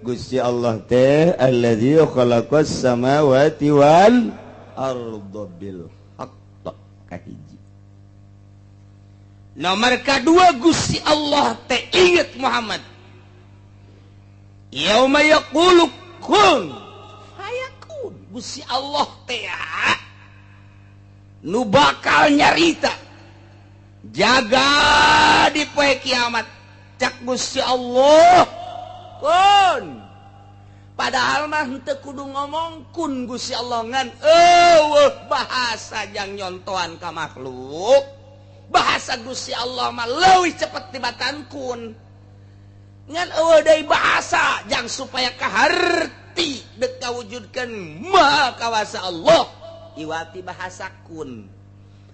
Gusti Allah teh allazi khalaqas samawati wal arda bil haqq kahiji. Nomor kedua Gusti Allah teh ingat Muhammad. Yauma yaqulu kun fayakun. Gusti Allah teh nu bakal nyarita jaga di poe kiamat. Cak Gusti Allah kun. Padahal mah henteu kudu ngomong kun Gusti Allah ngan bahasa yang nyontohan ka makhluk. Bahasa Gusti Allah mah leuwih cepet tibatan kun. Ngan deui bahasa yang supaya kaharti deuk kawujudkeun maha kawasa Allah iwati bahasa kun.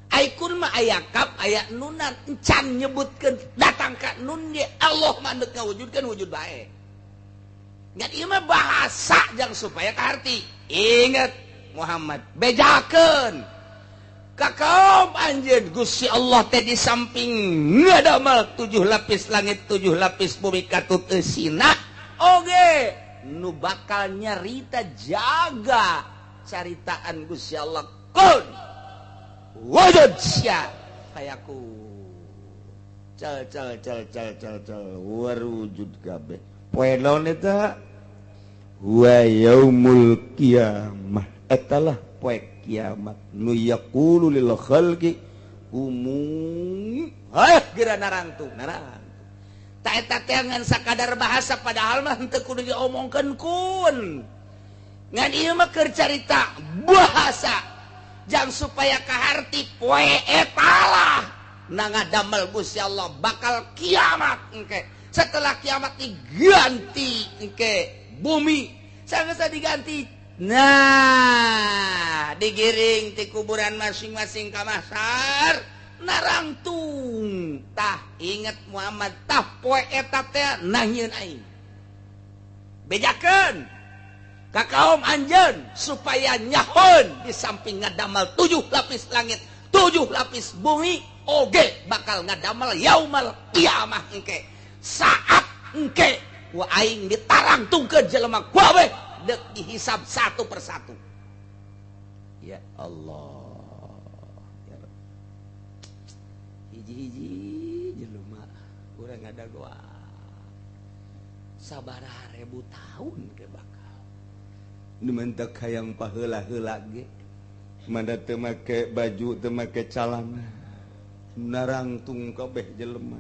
Ai kun mah aya kap aya nunan encan nyebutkeun datang ka nun ge Allah mah deuk ngawujudkeun wujud bae. Ngan ieu mah bahasa yang supaya kaharti. Ingat Muhammad bejakeun ka kaum anjeun Gusti Allah teh di samping ngadamel 7 lapis langit 7 lapis bumi katut eusina oge nu bakal nyarita jaga caritaan Gusti Allah kun wujud sia kayaku cal warwujud kabeh poe naon eta wa yaumul qiyamah etalah poe kiamat nu yaqulu lil khalqi umum geura narangtung ta eta teh ngan sakadar bahasa padahal mah henteu kudu diomongkeun kun ngan ieu mah keur carita bahasa jang supaya kaharti poe eta lah nangadamel Gusti Allah bakal kiamat engke setelah kiamat diganti engke bumi sanggeus diganti. Nah, digiring di kuburan masing-masing ka mahsyar narangtung. Tah inget Muhammad tah poe eta teh nahieun aing. Bejakeun ka kaum anjeun supaya nyahon di samping ngadamel 7 lapis langit, 7 lapis bumi oge bakal ngadamel yaumal kiamah engke. Saat engke wa aing ditarangtungkeun jelema kuawe dek dihisab satu persatu. Ya Allah ya Rabb. Hiji-hiji jelema urang ngadagoa sabaraha ribu tahun ke bakal nu mentek hayang paheula-heula ge manda teu make baju teu make calana narangtung kabeh jelema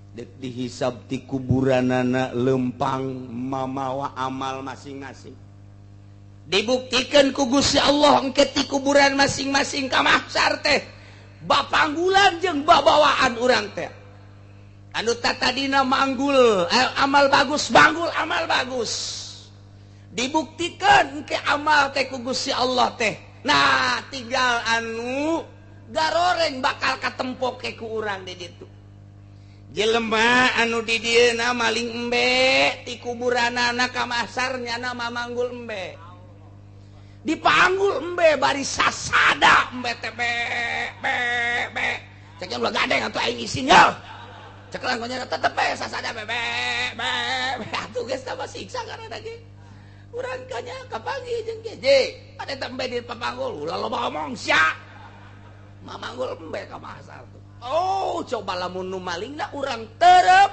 dek dihisab ti kuburanana lempang mamawa amal masing-masing dibuktikan ku Gusti Allah engke ti kuburan masing-masing ka mahsyar teh bapanggulan jeung babawaan urang teh anu tatadina manggul amal bagus banggul amal bagus dibuktikan engke amal teh ku Gusti Allah teh nah tinggal anu garoreng bakal katempo ke ku urang di ditu. Jelema anu di dieu na maling embe ti kuburanana ka mahsyar nyana mamanggul embe. Dipanggul embe bari sasada embe teh be. Cek ulah gadeng atuh aing isin ya. Cek langkonya tetep be sasada be. Atuh geus tambah siksa karena ge. Urang kanya kapanggih jeung geje. Ade teh embe di papanggul ulah loba omong sia. Mamanggul embe ka mahsyar tuh. Oh coba lamun nu malingna urang terep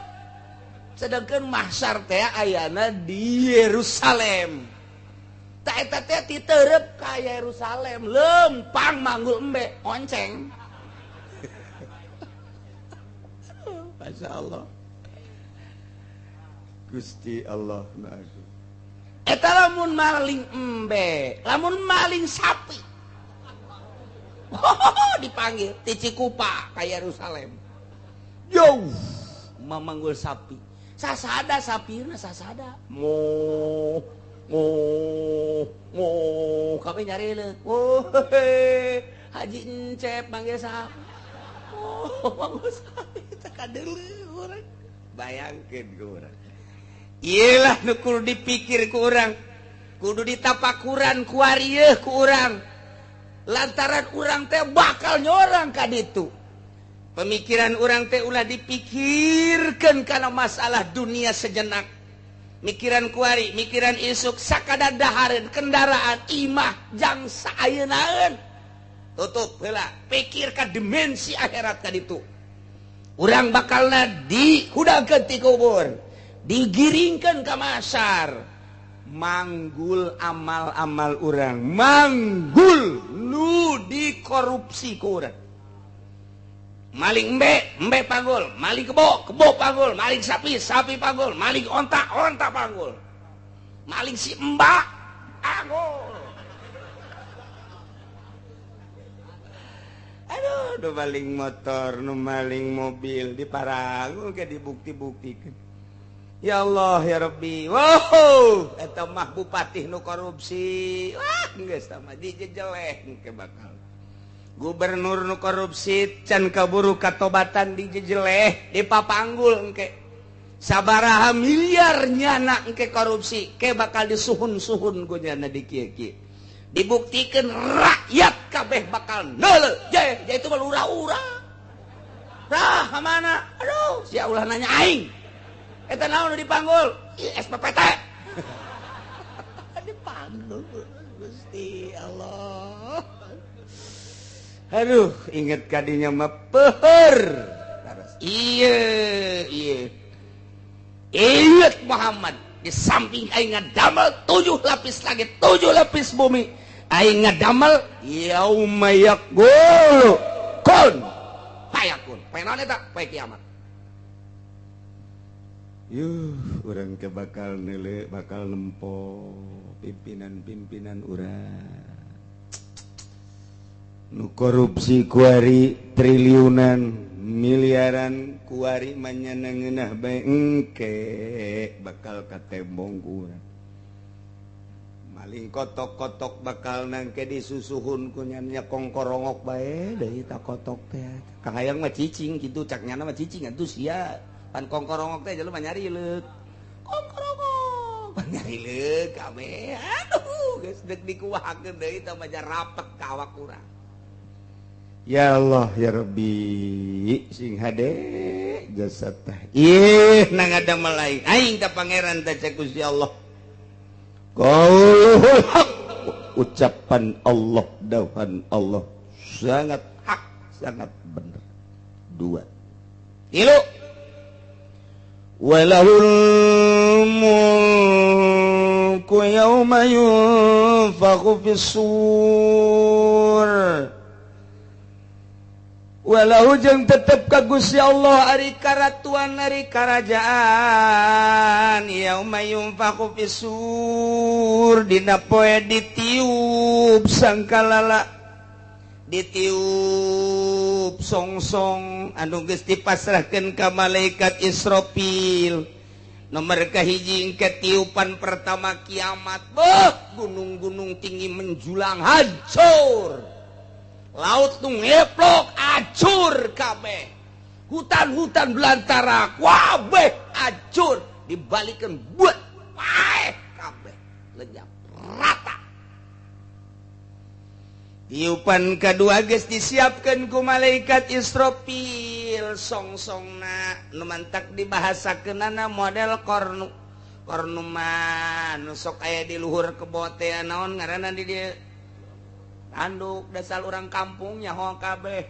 sedangkan mahsyar teh ayana di Yerusalem ta eta teh ti terep ka Yerusalem lempang manggul embe onceng. Masya Allah Gusti Allah Eta lamun maling embe lamun maling sapi dipanggil ti Cikupa ka Yerusalem. Yo, mamanggul sapi. Sasada sapina sasada. Mo kabeh nyarileun. Haji Encep manggil sapi. Manggul sapi teh kadeuleu urang. Bayangkeun ku urang. Iyalah nu kudu dipikir ku urang. Kudu ditapakuran ku arieuh ku urang. Lantaran urang teh bakal nyorang ka ditu. Pemikiran urang teh ulah dipikirkeun kana masalah dunia sejenak. mikiran kuari mikiran isuk sakada dahareun kendaraan imah jangsa ayeunaan tutup heula pikir ka dimensi akhirat ka ditu urang bakalna dihudangkeun ti kubur digiringkeun ka mahsyar manggul amal-amal urang manggul nu dikorupsi ku urang maling embe panggul maling kebo panggul maling sapi panggul maling onta panggul maling si mbak panggul aduh nu maling motor nu maling mobil diparangul ke dibukti-buktikan ya Allah ya Rabbi wow eta mah bupati nu korupsi wah geus tah mah dijejeleh ke bakal gubernur nu korupsi can kaburu katobatan dijejeleh dipapanggul engke sabaraha miliar nyana engke korupsi ke bakal disuhun-suhun ku nyana di kieu-kieu dibuktikeun rakyat kabeh bakal neuleuh je itu mah urah-urah tah mana aduh sia ulah nanya aing eta naon nu dipanggul SPPT dipanggul Gusti Allah aduh inget kadinya mah peuheur iya inget Muhammad di samping aing ngadamel 7 lapis langit 7 lapis bumi aing ngadamel yauma yaqulu kun fayakun paenaon eta poe kiamat urang ke bakal neuleuh bakal nempo pimpinan-pimpinan urang nu korupsi kuari triliunan miliaran kuari manyanangeunah bae engke bakal katembong ku urang maling kotok-kotok bakal nangke disusuhun ku nya kongkorongok bae deui ta kotok teh kahayang mah cicing kitu cak nyana mah cicing atuh sia pan kongkorongok teh jelema nyari leuk kongkorongok pan nyari leuk kabeh aduh geus deuk dikuwahakeun deui teh mah rapet ka awak urang ya Allah ya Rabbi sing hade jasad teh ih na ngadamel aing ka pangeran teh cek Gusti Allah qaulul haq ucapan Allah dauhan Allah sangat hak sangat benar 2 3 walahul mulku yawma yunfakhu fis-sur walahu jeung tetep ka Gusti Allah ari karatuan ari karajaan yauma yunfakhu fis-sur dina poe ditiup sangkalala ditiup songsong anu geus dipasrahkeun ka malaikat Israfil nomor kahiji engke tiupan pertama kiamat gunung-gunung tinggi menjulang hancur laut nu ngeplok acur kabeh hutan-hutan belantara kabeh acur dibalikeun buat paeh kabeh lenyap rata tiupan kedua geus disiapkeun ku malaikat Israfil songsongna nu mantak dibahasakeunana model kornu mah nu sok aya di luhur kebo teh naon ngaranna di dieu anduk dasar orang kampung nyaho kabeh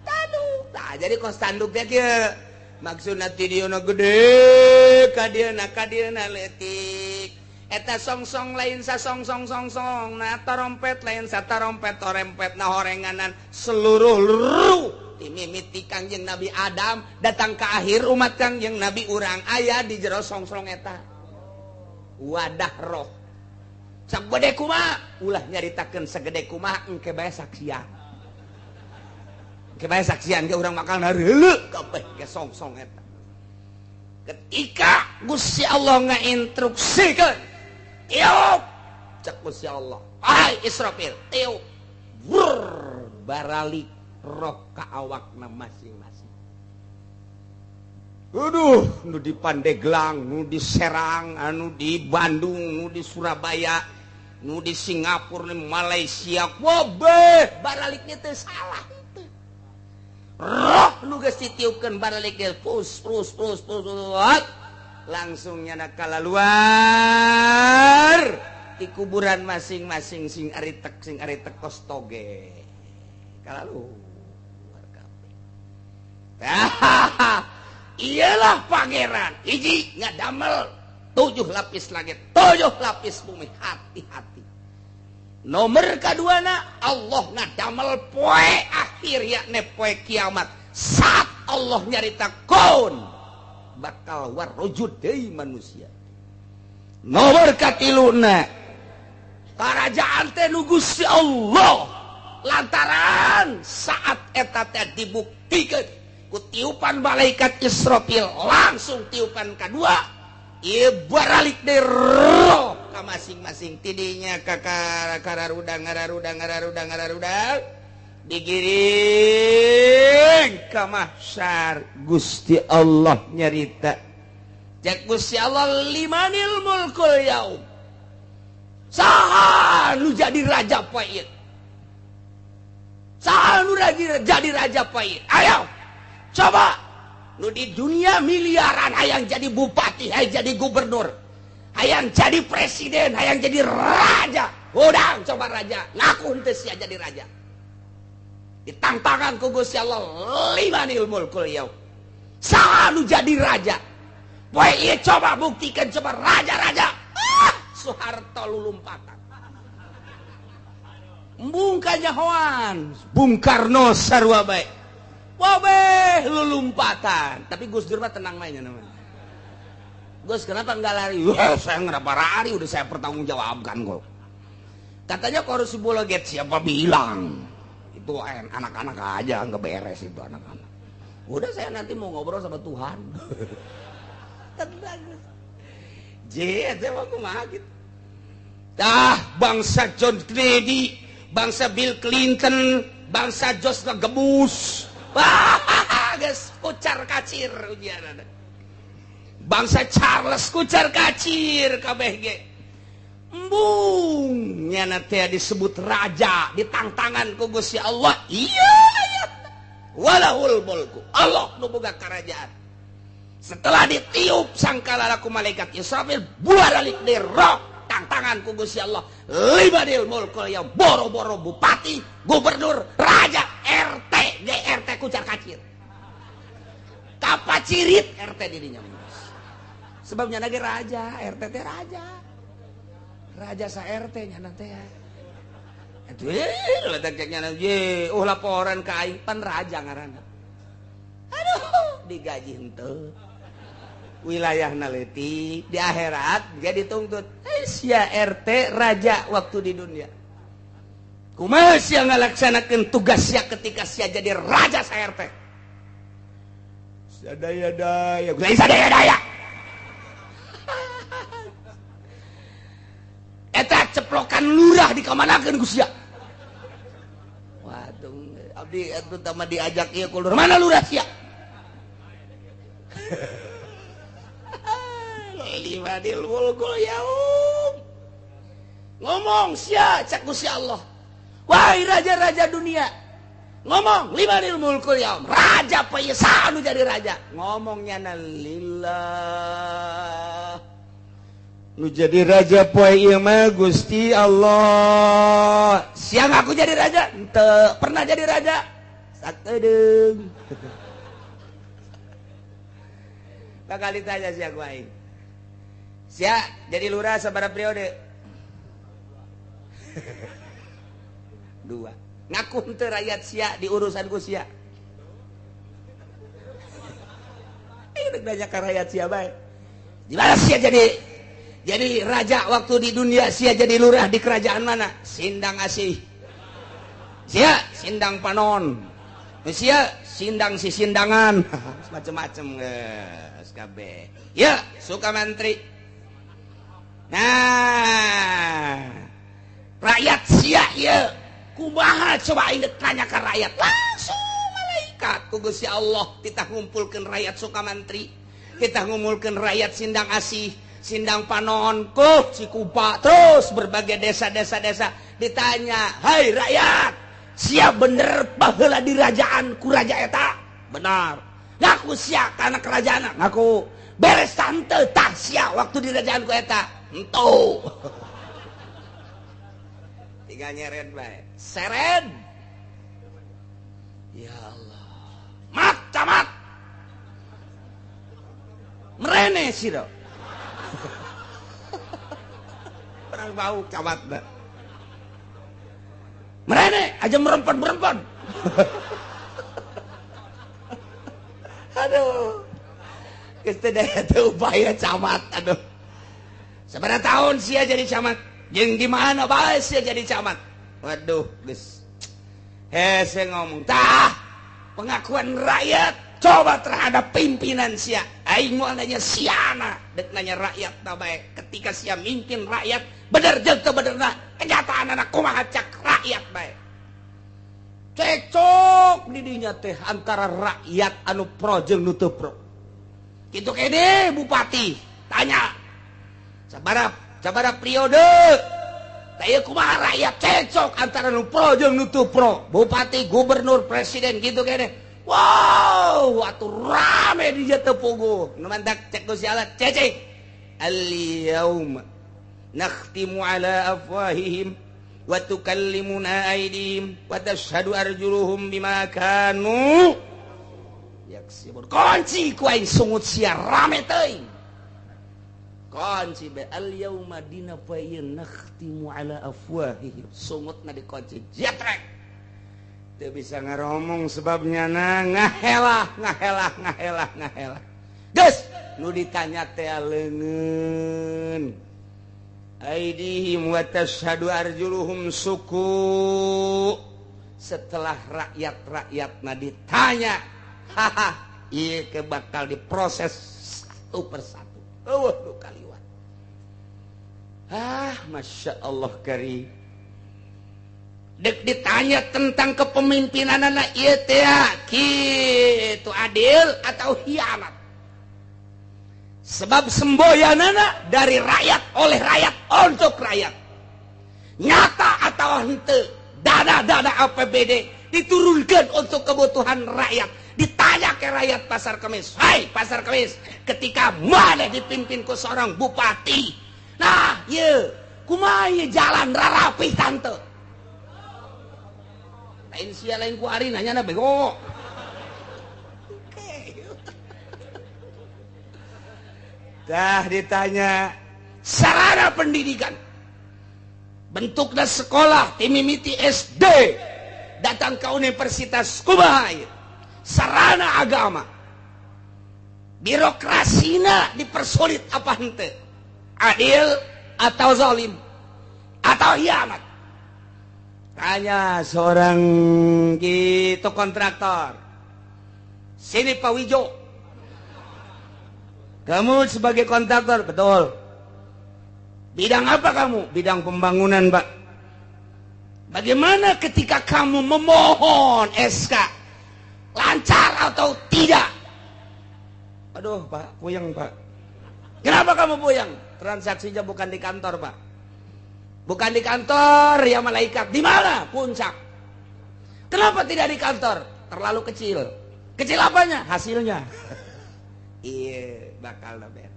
tanduk tah jadi kos tanduk teh kieu maksudna ti dieuna gede ka dieuna leutik eta songsong lain sa songsong nah trompet lain sa trompet orempetna horenganan seluruh ti mimiti Kangjeng Nabi Adam datang ka akhir umat Kangjeng Nabi urang aya di jero songsong eta wadah roh sagede kumaha ulah nyaritakeun sagede kumaha engke bae saksian ge urang bakal nareuleuh kabeh ke songsong eta ketika Gusti Allah ngainstruksikeun tiup cek Gusti Allah hai Israfil tiup wur baralik roh ka awakna masing-masing aduh nu di Pandeglang nu di Serang anu di Bandung nu di Surabaya nu di Singapura nu Malaysia wabeh baraliknya teh salah roh nu geus ditiupkeun balik pus langsung nyana kalaluar di kuburan masing-masing sing ari tekos toge kalaluar kabeh. Iyalah pangeran hiji ngadamel 7 lapis langit 7 lapis bumi, hati-hati. Nomor kaduana Allah ngadamel poe akhir yakni poe kiamat saat Allah nyarita kun bakal warujud deui manusia. Nomor katiluna karajaan teh nu Gusti Allah lantaran saat eta teh dibuktikan ku tiupan malaikat Israfil langsung tiupan kedua ieu baralik deui roh ka masing-masing tidinya ka kararudang digiring ka mahsyar. Gusti Allah nyarita cek Gusti Allah limanil mulkul yaum saha nu jadi raja poe ieu saha nu jadi raja poe ieu ayo coba nu di dunia miliaran hayang jadi bupati hayang jadi gubernur hayang jadi presiden hayang jadi raja udang coba raja ngaku henteu sia jadi raja ditantangkan ku Gusti Allah limanil mulkul yaum saha nu jadi raja poe ieu coba buktikan coba raja-raja Soeharto lulumpatan embung kanyahoan Bung Karno sarua bae wabeh lulumpatan tapi Gus Dur mah tenang mainnya namanya. Gus kenapa enggak lari? Wah saya kenapa lari udah saya pertanggungjawabkan kok. Katanya korupsi bola get siapa bilang itu anak-anak aja nggak beres itu anak-anak. Udah saya nanti mau ngobrol sama Tuhan. Tenang. Saya mau kumaha gitu. Bangsa John Kennedy, bangsa Bill Clinton, bangsa George Gebus. Guys, kucar kacir ujian. Bangsa Charles kucar kacir kabeh ge. Embung nyana teh disebut raja ditantangkan ku Gusti Allah. Iya ayat. Walahul mulku. Allah nu boga karajaan. Setelah ditiup sangkala laku malaikat Israfil buaralik di roh tantangan ku Gusti Allah limanil mulkul yaum boro-boro bupati gubernur raja RT DRT kucar kacir kapacirit RT dirinya sebabnya lagi raja RT teh raja sa RT nya nanti ya laporan ke aing pan raja ngaranna aduh digaji henteu wilayah naleti di akhirat dia dituntut sia RT raja waktu di dunia kumaha sia ngalaksanakeun tugas sia ketika sia jadi raja sa RT sadaya-daya sadaya-daya eta ceplokan lurah dikamanakeun ku sia waduh abdi atuh tama diajak ieu ku lurah mana lurah sia limanil mulkul yaum ngomong sia cak Gusti Allah wahai raja-raja dunia ngomong limanil mulkul yaum raja poe saha nu jadi raja ngomongnya na lillah nu jadi raja poe ieu mah Gusti Allah siang aku jadi raja henteu pernah jadi raja sakedeung bakal ditanya sia ku aing sia jadi lurah sabaraha periode 2 ngaku henteu rakyat sia di urusan ku sia ini banyak rakyat sia bae di mana sia jadi raja waktu di dunia sia jadi lurah di kerajaan mana Sindang Asih sia Sindang Panon sia Sindang si Sindangan macam-macam geus kabeh ya Sukamantri. Nah, rakyat sia ya, kumaha coba aing tanya ke rakyat langsung malaikat ku Gusti Allah kita ngumpulkeun rakyat Sukamantri, kita ngumpulkeun rakyat Sindang Asih, Sindang Panon, ku Cikupa, terus berbagai desa-desa ditanya, "Hai rakyat, siap bener baheula di rajaan ku raja eta benar ngaku sia karena kerajaan ngaku beres tante tah sia waktu di rajaan ku eta ento tiga nyeret bae seren ya Allah mat camat merene sih do orang bau camat dah merene aja merempon aduh kita daya tuh upaya camat aduh seberapa tahun sih jadi camat yang di mana bae sih jadi camat waduh geus hese ngomong tah pengakuan rakyat coba terhadap pimpinan sia aing mau nanya siana dek nanya rakyat bae ketika sia mimpin rakyat bener jeung teu benerna kenyataan anak kumaha cak rakyat bae cekcok di dinya teh antara rakyat anu pro jeung nu teu pro kitu kene bupati tanya sabaraha periode taya kumaha rakyat cekcok antara nu pro jeung nu teu pro bupati gubernur presiden gitu kene wow atuh rame di jatuh puguh nu mantak cek Gusti Allah cecing al-yauma nakhtimu ala afwahihim wa tukallimuna aydihim wa tashhadu arjuluhum bima kanu yaksibun kunci ku aing sungut sia rame teuing kunci be al-yauma dina payeun nakhtimu ala afwahihim sungutna dikunci jetrek teu bisa ngaromong sebabnya ngahelah geus nu ditanya teh leungeun aidihim wa tashhadu arjuluhum suku setelah rakyat-rakyatna ditanya haha ieu ke bakal diproses satu persatu eueuh nu kaliwat masya Allah karim dek ditanya tentang kepemimpinan anak ieu teh kitu adil atau hianat sebab semboyanana dari rakyat oleh rakyat untuk rakyat nyata atau henteu dana APBD diturunkan untuk kebutuhan rakyat ditanya ke rakyat Pasar Kemis hai Pasar Kemis ketika mana dipimpin ku seorang bupati nah ieu kumaha ieu jalan rarapih tante lain sia lain ku ari nanyana bego dah ditanya sarana pendidikan bentuknya sekolah timimiti SD datang ke universitas kumaha ieu sarana agama birokrasina dipersulit apa henteu adil atau zalim atau hianat tanya seorang gitu kontraktor sini Pak Wijo kamu sebagai kontraktor betul bidang apa kamu bidang pembangunan Pak bagaimana ketika kamu memohon SK lancar atau tidak aduh Pak puyeng Pak kenapa kamu puyeng transaksinya bukan di kantor Pak bukan di kantor ya malaikat di mana puncak kenapa tidak di kantor terlalu kecil apanya hasilnya iya bakal dapat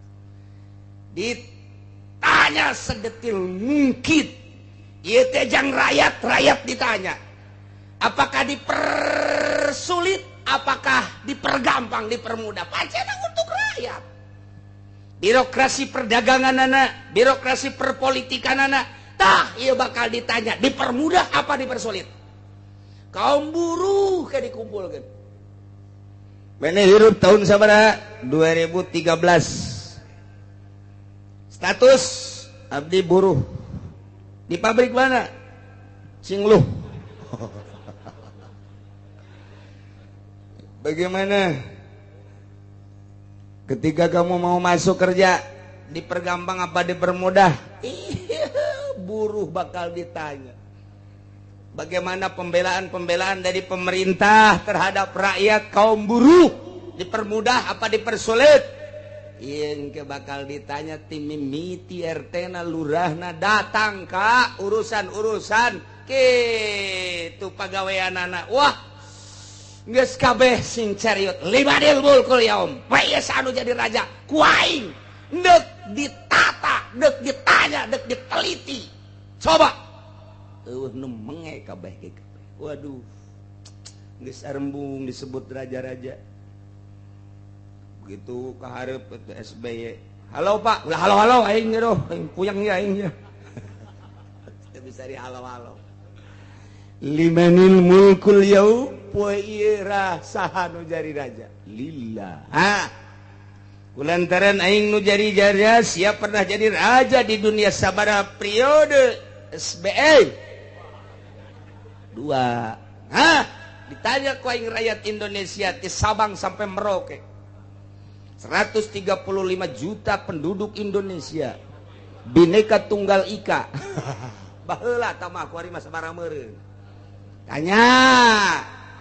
ditanya sedetil mungkin iya teh jang rakyat ditanya apakah dipersulit apakah dipergampang dipermudah pacena untuk rakyat birokrasi perdagangan anak birokrasi perpolitikan anak tah iya bakal ditanya dipermudah apa dipersulit kaum buruh kayak dikumpulkan mana hirup tahun sabaraha 2013 status abdi buruh di pabrik mana Singluh bagaimana ketika kamu mau masuk kerja dipergampang apa dipermudah buruh bakal ditanya bagaimana pembelaan dari pemerintah terhadap rakyat kaum buruh dipermudah apa dipersulit yang bakal ditanya tim mimiti RT na lurahna datang ka urusan-urusan gitu pagawean anak wah geus kabeh sing cariot limadil mulkul yaum payes anu jadi raja kuaing deuk ditata deuk ditanya deuk diteliti coba nu menge kabeh waduh geus arembung disebut raja-raja begitu kaharep SBY halo Pak halo aing ge doh aing puyeng ge aing ge bisa di halo-halo limanil mulkul yaum poe ieu saha nu jadi raja lillah kulantaran aing nu jadi raja siap pernah jadi raja di dunia sabaraha periode SBY 2 ditanya ku aing rakyat Indonesia ti Sabang sampai Merauke 135 juta penduduk Indonesia Bhinneka Tunggal Ika baheula tamah ku ari mah sabaraha meureun tanya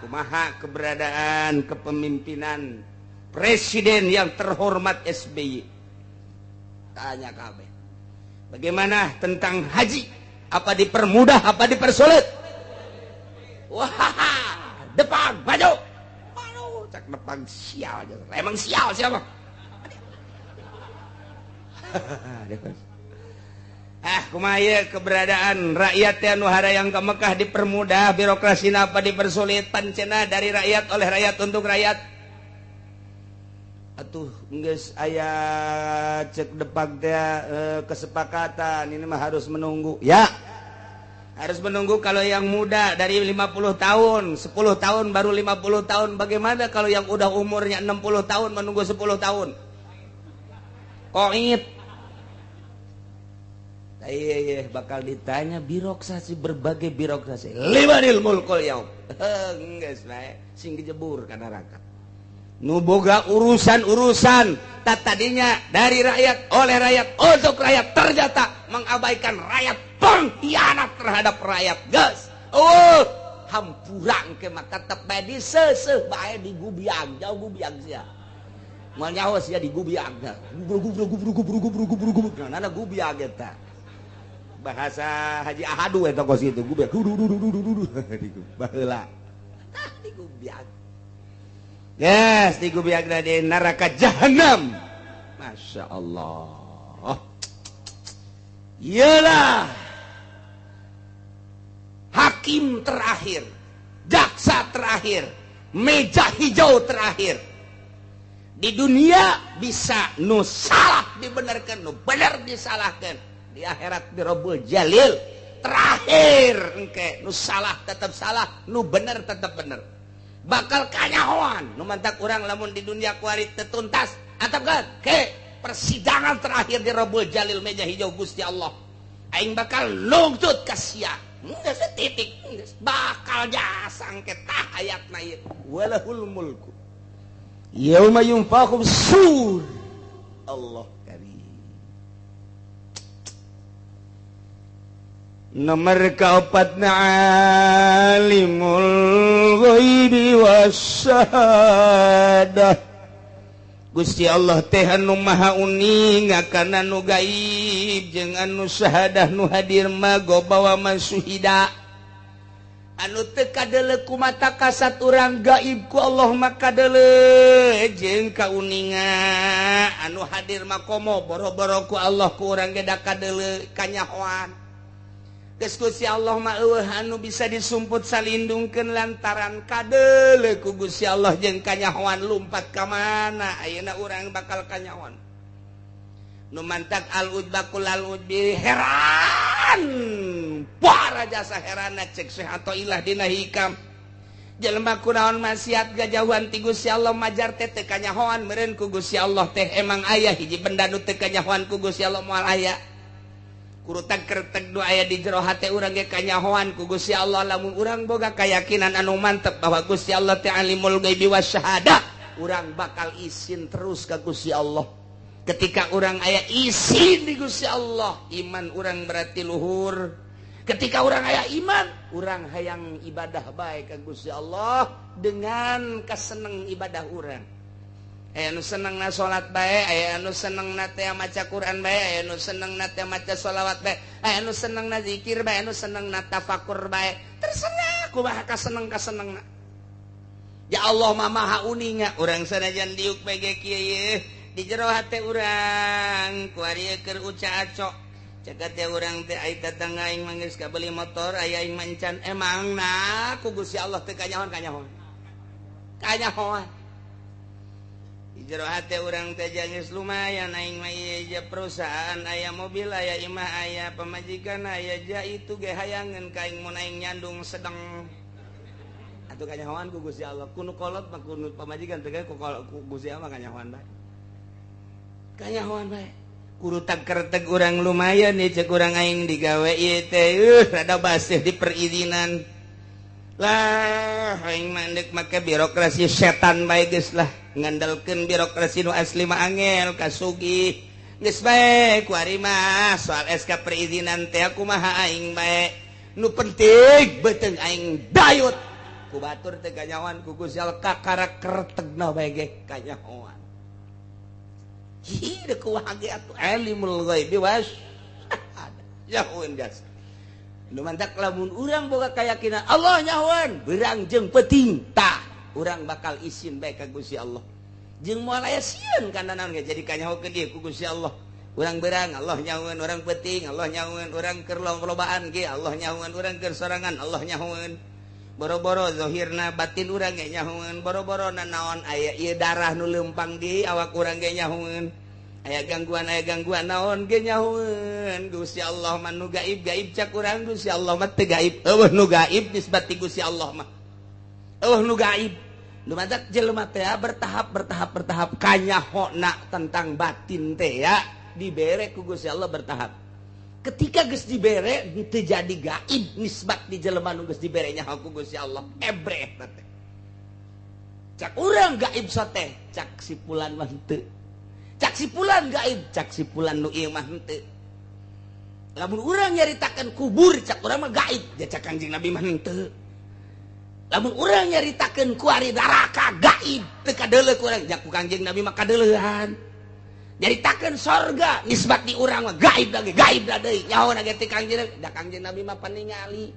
kumaha keberadaan kepemimpinan presiden yang terhormat SBY tanya kabeh bagaimana tentang haji apa dipermudah apa dipersulit wah depan maju cak depan sial emang sial siapa kumaha keberadaan rakyat anu harayang ka Mekah dipermudah birokrasina apa dipersulit pancena dari rakyat oleh rakyat untuk rakyat atuh geus aya cek depag teh kesepakatan ini mah harus menunggu ya harus menunggu kalau yang muda dari 50 tahun 10 tahun baru 50 tahun bagaimana kalau yang udah umurnya 60 tahun menunggu 10 tahun koit iya bakal ditanya birokrasi berbagai birokrasi limanil mulkul yaum geus bae sing dijebur ka neraka nu boga urusan-urusan tadinya dari rakyat oleh rakyat untuk rakyat ternyata mengabaikan rakyat pengkhianat terhadap rakyat geus hampurang ke mah tetep bae diseuseuh bae digubiang jauh gubiang sia moal nyawa sia digubiang gubrug nana gubiang eta bahasa Haji Ahadu eta kos itu gubiang baheula digubiang yes, digubiag na di neraka jahanam. Masya Allah. Iyalah hakim terakhir, jaksa terakhir, meja hijau terakhir. Di dunia bisa nu salah dibenarkan, nu benar disalahkan. Di akhirat di Rabbul Jalil terakhir engke nu salah tetap salah, nu benar tetap benar. Bakal kanyahoan nu mantak urang lamun di dunia kuari tetuntas atapkan ke persidangan terakhir di Rabbul Jalil meja hijau Gusti Allah aing bakal nungtut ka sia geus titik bakal jasang ke tahayatna ieu walahul mulku yauma yunfakhu sur Allah karim nomor kaopatna alimul ghaibi wasyahadah Gusti Allah teh anu maha uning kana nu gaib jeung anu syahadah nu hadir mah gobawa masuhida anu teu kadeuleu ku mata kasat urang gaib ku Allah mah kadeuleu jeung kauninga anu hadir mah komo boro-boro ku Allah ku urang ge da kadeuleu kanyahoan Gusti Allah mah eueuh anu bisa disumput salindungkeun lantaran kadeuleu ku Gusti Allah jeung kanyahoan lumpat ka mana ayeuna urang bakal kanyahoan nu mantak al-udbaqul al-udbi heran para jasa heranna cek Syekh Athaillah dina hikam jelema kunaon maksiat gajauhan ti Gusti Allah majar teh teu kanyahoan meureun ku Gusti Allah teh emang aya hiji benda nu teu kanyahoan ku Gusti Allah moal aya kurutak kertek doa aya di jero hate urang ge kanyahoan ku Gusti Allah lamun urang boga keyakinan anu mantep bahwa Gusti Allah teh alimul ghaibi wasyahadah urang bakal izin terus ka Gusti Allah ketika urang aya izin di Gusti Allah iman urang berarti luhur ketika urang aya iman urang hayang ibadah bae ka Gusti Allah dengan kaseneng ibadah urang aya anu seneng na salat bae, aya anu seneng na teh maca Quran bae, aya anu seneng na teh maca sholawat bae, aya anu seneng na zikir bae, anu seneng na tafakur bae. Terserah kumaha kaseneng-kasenengna. Ya Allah mah maha uninga, urang sanajan diuk bege kieu di jero hate urang ku ari keur uca acok. Cegat teh urang teh ai tatangga aing manggeus ka beli motor, aya aing mancan emangna ku Gusti Allah teu kanyahoan. Kanyahoan. Di jero hate urang teh geus lumayan aing mah ieu perusahaan aya mobil aya imah aya pamajikan aya ja itu ge hayangeun ka aing mun aing nyandung sedeng. Atuh kanyahoan ku Gusti Allah. Kuno kolot mah kuno pamajikan teh ku Gusti Allah kanyahoan bae. Kanyahoan bae. Kudu tag-kerteg urang lumayan nih cek urang aing digawe ieu teh rada basih di perizinan. Lah aing mandek make birokrasi setan bae geus lah. Ngandalkeun birokrasi nu asli mah angel kasugih. Geus bae ku ari mah soal SK perizinan teh kumaha aing bae. Nu penting beuteung aing dayut. Ku batur teh kanyahoan ku Gusti Allah kakara kertegna bae ge kanyahoan. Hidup kuwagi atuh alimul ghaibi was nyahoan gas. Nu mantak lamun urang boga kayakinan Allah nyahoan, beurang jeung peuting tah urang bakal isin bae ka Gusti Allah. Jeung moal aya sieun kana naon ge jadi kanyahokeun dieu ku Gusti Allah. Urang beurang Allah nyahoan, urang peuting Allah nyahoan, urang keur lolobaan ge Allah nyahoan, urang keur sorangan Allah nyahoan. Boro-boro zahirna batin urang ge nyahoeun, boro-boro naon aya ieu darah nu leumpang di awak urang ge nyahoeun. Aya gangguan naon ge nyahoeun. Gusti Allah mah nu gaib cak urang, Gusti Allah mah teu gaib. Eueuh nu gaib nisbat ti Gusti Allah mah. Eueuh nu gaib. Nu matak jelema teh bertahap kanyahona tentang batin teh ya dibere ku Gusti Allah bertahap. Ketika geus dibere teu jadi gaib nisbat di jelema nu geus dibere nyaho ku Gusti Allah ebre eta teh. Cak urang gaib sateh, cak si fulan mah henteu. Cak si fulan gaib, cak si fulan nu ieu mah henteu. Lamun urang nyaritakeun kubur cak urang mah gaib, cak Kangjeng Nabi mah henteu. Lamun urang nyaritakeun ku ari neraka gaib, teu kadeuleuh ku urang, cak ku Kangjeng Nabi mah kadeuleuhan. Nyaritakeun sorga nisbat di urang mah gaib lagi gaib da deui nyaho ge teh Kangjeng Nabi da Kangjeng Nabi mah paningali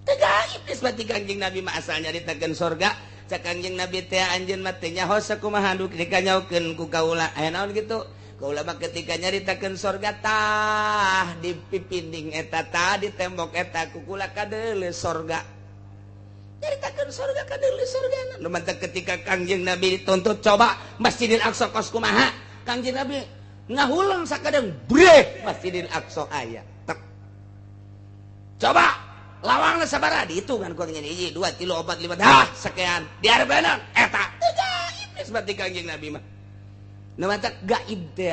teu gaib nisbat di Kangjeng Nabi mah asal nyaritakeun sorga cak Kangjeng Nabi teh anjeun mah teh nyaho sakumaha nu dikanyahokeun ku kaula aya naon kitu kaula mah ketika nyaritakeun sorga tah di pipinding eta tah di tembok eta ku kula kadeuleuh sorga nyaritakeun sorga kadeuleuh sorgana nu mantep ketika Kangjeng Nabi dituntut coba Masjidil Aqsa kos kumaha Kangjeng Nabi ngahulang sakadang breh Masjidil Aqsa aya. Coba lawangna sabaraha dihitungan ku nya 1 2 3 4 5 dah sakean. Diarebeunang eta teu gaib nisbat di Kangjeng Nabi mah. Nu matak gaib teh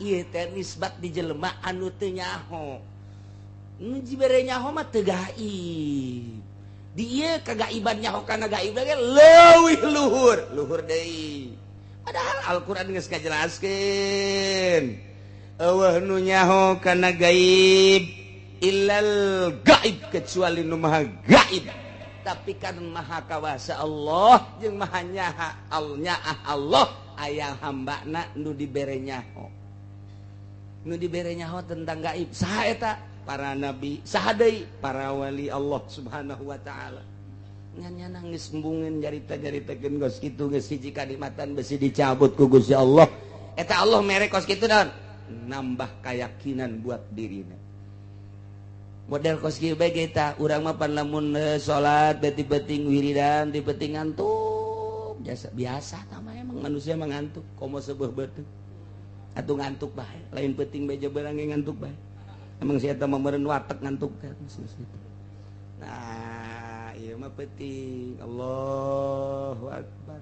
ieu teh nisbat di jelema anu teu nyaho. Nu jibere nyaho mah teu gaib. Di ieu kagaiban nyaho kana gaib ge leuwih luhur deui. Padahal Al-Quran geus ngajelaskeun eueuh nu nyaho kana gaib illal gaib kecuali nu maha gaib tapi kan maha kawasa Allah jeung maha nyaha Allah aya hambana nu dibere nyaho tentang gaib saha eta para nabi saha deui para wali Allah subhanahu wa ta'ala nya nangis embungeun jarita-jaritakeun geus kitu geus hiji kalimatan besi dicabut ku Gusti Allah eta Allah mere kos kitu naon nambah keyakinan buat dirina model kos kieu bae eta urang mah pan lamun salat beti-beti wiridan ti-beti ngantuk biasa tah emang manusia mah ngantuk komo seubeuh beuteung atuh ngantuk bae lain peuting bae jabeurang ge ngantuk bae emang si eta mah meureun watek ngantuk teh nah ieu mah penting Allahu Akbar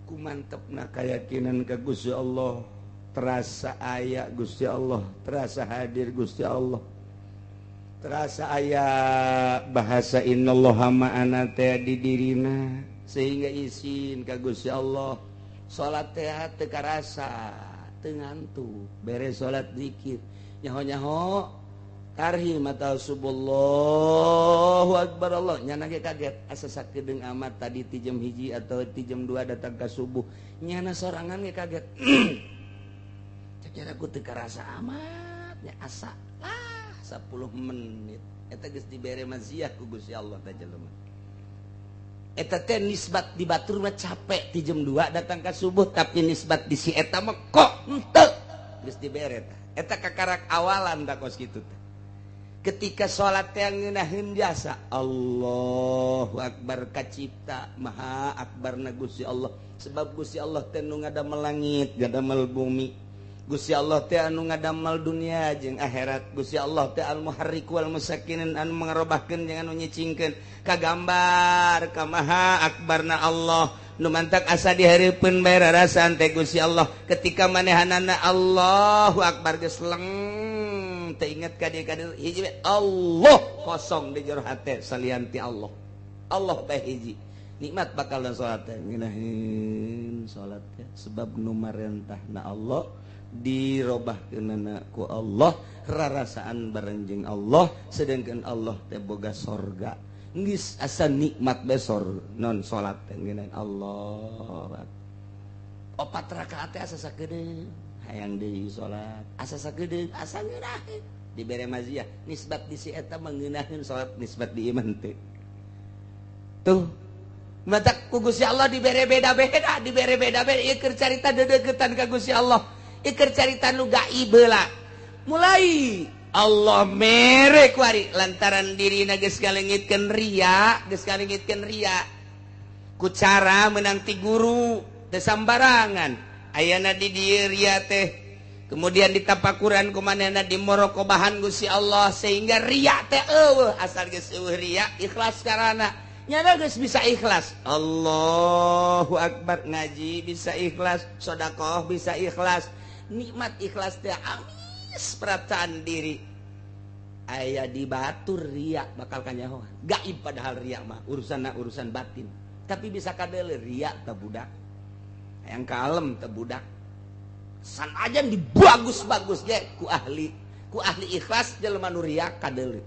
ku mantepna keyakinan ka Gusti Allah terasa aya Gusti Allah terasa hadir Gusti Allah terasa aya bahasa innallaha ma'ana teh di dirina sehingga isin ka Gusti Allah salat teh teu karasa teu ngantuk beres salat zikir nyaho-nyaho tarhi mata subullahu akbar Allah nyana ge kaget asa sakedeung amat tadi ti jam 1 atau ti jam 2 datang ka subuh nyana sorangan ge kaget cek aku teu karasa amat nya asa 10 menit eta geus dibere maziah ku Gusti Allah teh jelema eta teh nisbat di batur mah capek ti jam 2 datang ka subuh tapi nisbat di si eta mah kok henteu geus dibere tah eta kakarak awalan da kos kitu teh ketika salat teh ngeunaheun jasa Allahu akbar kacipta maha akbarna Gusti Allah sebab Gusti Allah teh nu ngadamel langit ngadamel bumi Gusti Allah teh anu ngadamel dunia jeung akhirat Gusti Allah teh al muharrik wal musakkin anu mangarobahkeun jeung anu nyicingkeun kagambar ka maha akbarna Allah nu mantak asa dihareupeun bae rarasan teh Gusti Allah ketika manehanana Allahu akbar geus leng teu inget ka dieu hiji Allah kosong di jero hate salian ti Allah Allah bae hiji nikmat bakal salat teh ngeunaheun salat teh sebab nu marentahna Allah dirobahkeunana ku Allah rarasaan bareng jeung Allah sedangkan Allah teh boga sorga geus asa nikmat besor non salat teh ngeunaheun Allah 4 rakaat teh asa sakedeung hayang deui salat asa sakedeung asa ngeunaheun dibere maziah nisbat di si eta mangeunaheun salat nisbat di iman teh tuh mata ku Gusti Allah dibere beda-beda dibere beda-beda ieu keur carita deudeuketan ka Gusti Allah iker carita nu gaib heula mulai Allah mere kuari lantaran dirina geus galengitkeun ria ku cara meunang ti guru teu sambarangan ayana di dieu ria teh kemudian ditapakuran ku manehna di morokobahan Gusti Allah sehingga ria teh eueuh asal geus eueuh ria ikhlas karana nyana geus bisa ikhlas Allahu akbar ngaji bisa ikhlas sedekah bisa ikhlas nikmat ikhlas teh amis perasaan diri aya di batur ria bakal kanyahoan gaib padahal ria mah urusan batin tapi bisa kadeuleu ria teh budak hayang kalem teh budak san ajan dibagus-bagus ge ku ahli ikhlas jelema nu ria kadeuleu